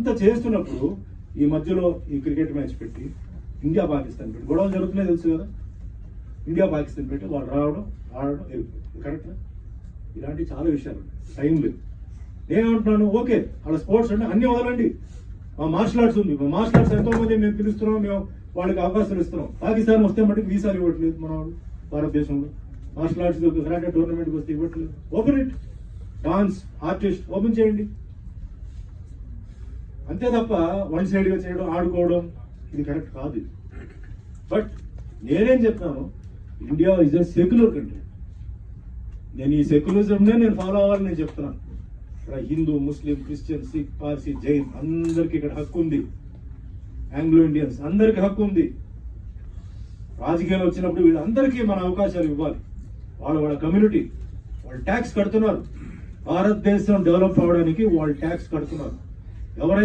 అంత చేస్తున్నప్పుడు ఈ మధ్యలో ఈ క్రికెట్ మ్యాచ్ పెట్టి ఇండియా పాకిస్తాన్ పెట్టి గొడవలు జరుగుతున్నాయి తెలుసు కదా. ఇండియా పాకిస్తాన్ పెట్టి వాళ్ళు రావడం ఆడడం వెళ్ళిపోతుంది. కరెక్టా? ఇలాంటి చాలా విషయాలు టైం లేదు. నేనేమంటున్నాను, ఓకే వాళ్ళ స్పోర్ట్స్ అంటే అన్ని వదలండి. మా మార్షల్ ఆర్ట్స్ ఉంది, మా మార్షల్ ఆర్ట్స్ ఎంతో మంది మేము పిలుస్తున్నాం, మేము వాళ్ళకి అవకాశాలు ఇస్తున్నాం. పాకిస్తాన్ వస్తే మటుకు వీసాలు ఇవ్వట్లేదు మన వాళ్ళు. భారతదేశంలో మార్షల్ ఆర్ట్స్ కరాటే టోర్నమెంట్కి వస్తే ఇవ్వట్లేదు. Open it. Dance artist open చేయండి. అంతే తప్ప వన్ సైడ్గా చేయడం, ఆడుకోవడం ఇది కరెక్ట్ కాదు. ఇది బట్ నేనేం చెప్తాను, India is a secular country. నేను ఈ సెక్యులరిజంనే నేను ఫాలో అవ్వాలని నేను చెప్తున్నాను. ఇక్కడ హిందూ, ముస్లిం, క్రిస్టియన్, సిక్, పార్సీ, జైన్ అందరికీ ఇక్కడ హక్కు ఉంది. ఆంగ్లో ఇండియన్స్ అందరికీ హక్కు ఉంది. రాజకీయాలు వచ్చినప్పుడు వీళ్ళందరికీ మన అవకాశాలు ఇవ్వాలి. వాళ్ళ కమ్యూనిటీ వాళ్ళు ట్యాక్స్ కడుతున్నారు. భారతదేశం డెవలప్ అవడానికి వాళ్ళు ట్యాక్స్ కడుతున్నారు. ఎవరైతే